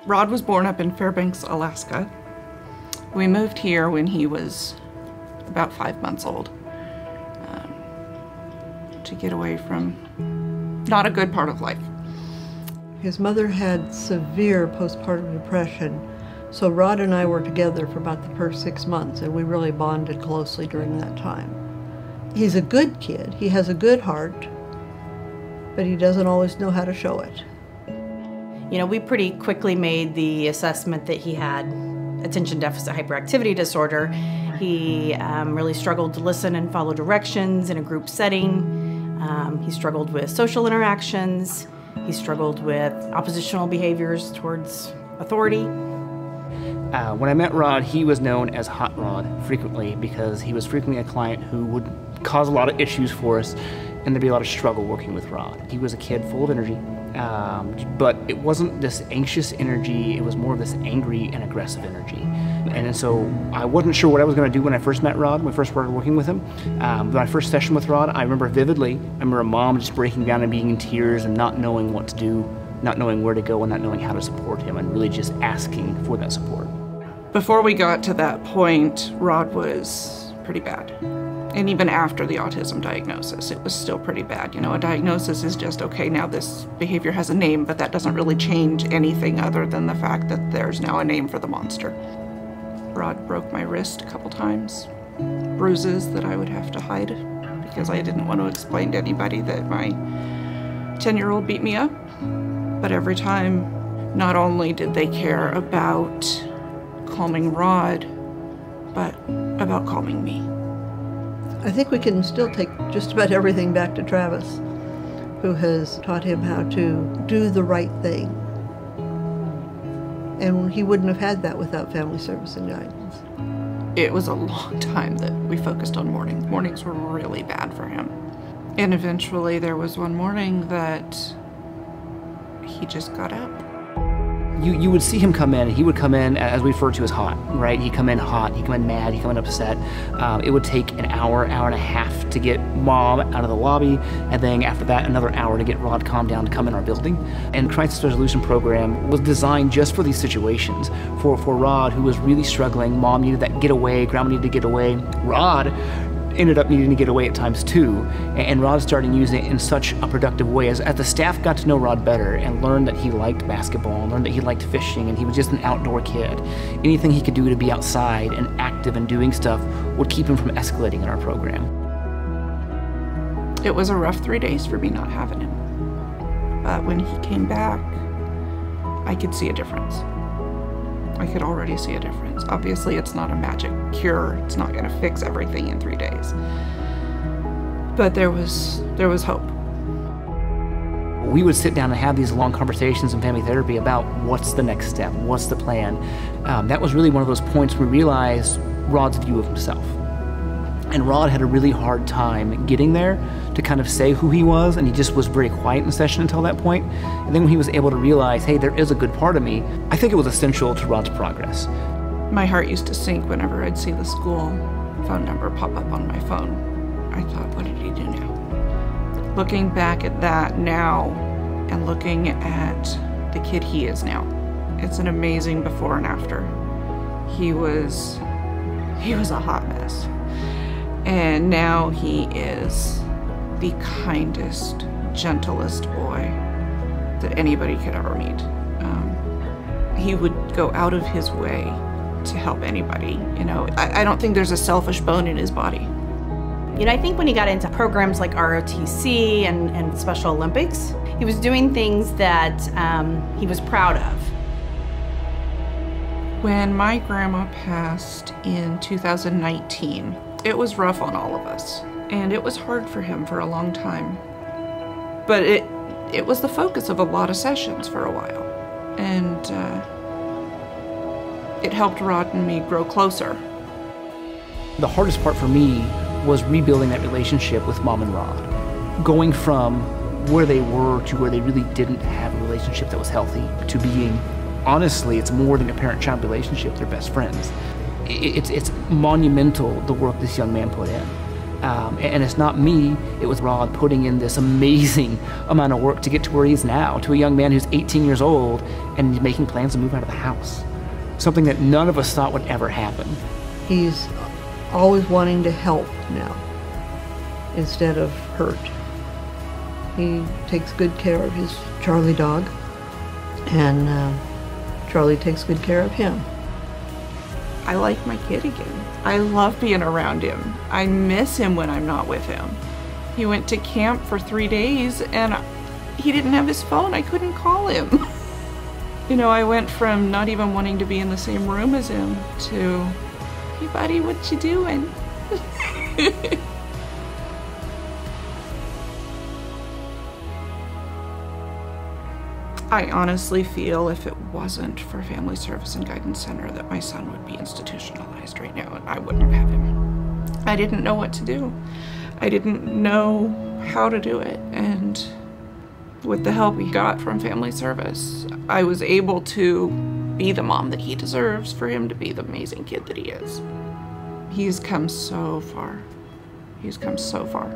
Rod was born up in Fairbanks, Alaska. We moved here when he was about 5 months old to get away from not a good part of life. His mother had severe postpartum depression, so Rod and I were together for about the first 6 months, and we really bonded closely during that time. He's a good kid. He has a good heart, but he doesn't always know how to show it. You know, we pretty quickly made the assessment that he had attention deficit hyperactivity disorder. He really struggled to listen and follow directions in a group setting. He struggled with social interactions. He struggled with oppositional behaviors towards authority. When I met Rod, he was known as Hot Rod frequently because he was frequently a client who would cause a lot of issues for us, and there'd be a lot of struggle working with Rod. He was a kid full of energy, but it wasn't this anxious energy, it was more of this angry and aggressive energy. And so I wasn't sure what I was going to do when I first met Rod, when I first started working with him. My first session with Rod, I remember vividly, I remember a mom just breaking down and being in tears and not knowing what to do, not knowing where to go and not knowing how to support him, and really just asking for that support. Before we got to that point, Rod was pretty bad. And even after the autism diagnosis, it was still pretty bad. You know, a diagnosis is just, okay, now this behavior has a name, but that doesn't really change anything other than the fact that there's now a name for the monster. Rod broke my wrist a couple times, bruises that I would have to hide because I didn't want to explain to anybody that my 10-year-old beat me up. But every time, not only did they care about calming Rod, but about calming me. I think we can still take just about everything back to Travis, who has taught him how to do the right thing. And he wouldn't have had that without family service and guidance. It was a long time that we focused on mornings. Mornings were really bad for him. And eventually there was one morning that he just got up. You would see him come in, and he would come in, as we refer to as hot, right? He'd come in hot, he'd come in mad, he'd come in upset. It would take an hour, hour and a half to get Mom out of the lobby, and then after that, another hour to get Rod calmed down to come in our building. And the Crisis Resolution Program was designed just for these situations. For Rod, who was really struggling, Mom needed that getaway, Grandma needed to get away. Rod ended up needing to get away at times too, and Rod started using it in such a productive way as the staff got to know Rod better and learned that he liked basketball, and learned that he liked fishing, and he was just an outdoor kid. Anything he could do to be outside and active and doing stuff would keep him from escalating in our program. It was a rough 3 days for me not having him, but when he came back, I could see a difference. I could already see a difference. Obviously, it's not a magic cure. It's not gonna fix everything in 3 days. But there was hope. We would sit down and have these long conversations in family therapy about what's the next step, what's the plan. That was really one of those points where we realized Rod's view of himself. And Rod had a really hard time getting there to kind of say who he was, and he just was very quiet in the session until that point. And then when he was able to realize, hey, there is a good part of me, I think it was essential to Rod's progress. My heart used to sink whenever I'd see the school phone number pop up on my phone. I thought, what did he do now? Looking back at that now and looking at the kid he is now, it's an amazing before and after. He was a hot mess. And now he is the kindest, gentlest boy that anybody could ever meet. He would go out of his way to help anybody. You know, I don't think there's a selfish bone in his body. You know, I think when he got into programs like ROTC and Special Olympics, he was doing things that he was proud of. When my grandma passed in 2019, it was rough on all of us, and it was hard for him for a long time. But it was the focus of a lot of sessions for a while, and it helped Rod and me grow closer. The hardest part for me was rebuilding that relationship with Mom and Rod. Going from where they were to where they really didn't have a relationship that was healthy to being, honestly, it's more than a parent-child relationship, they're best friends. It's monumental, the work this young man put in. And it's not me, it was Rod putting in this amazing amount of work to get to where he is now, to a young man who's 18 years old and making plans to move out of the house. Something that none of us thought would ever happen. He's always wanting to help now instead of hurt. He takes good care of his Charlie dog, and Charlie takes good care of him. I like my kid again. I love being around him. I miss him when I'm not with him. He went to camp for 3 days and he didn't have his phone. I couldn't call him. You know, I went from not even wanting to be in the same room as him to, hey buddy, what you doing? I honestly feel if it wasn't for Family Service and Guidance Center that my son would be institutionalized right now and I wouldn't have him. I didn't know what to do. I didn't know how to do it, and with the help he got from Family Service, I was able to be the mom that he deserves for him to be the amazing kid that he is. He's come so far. He's come so far.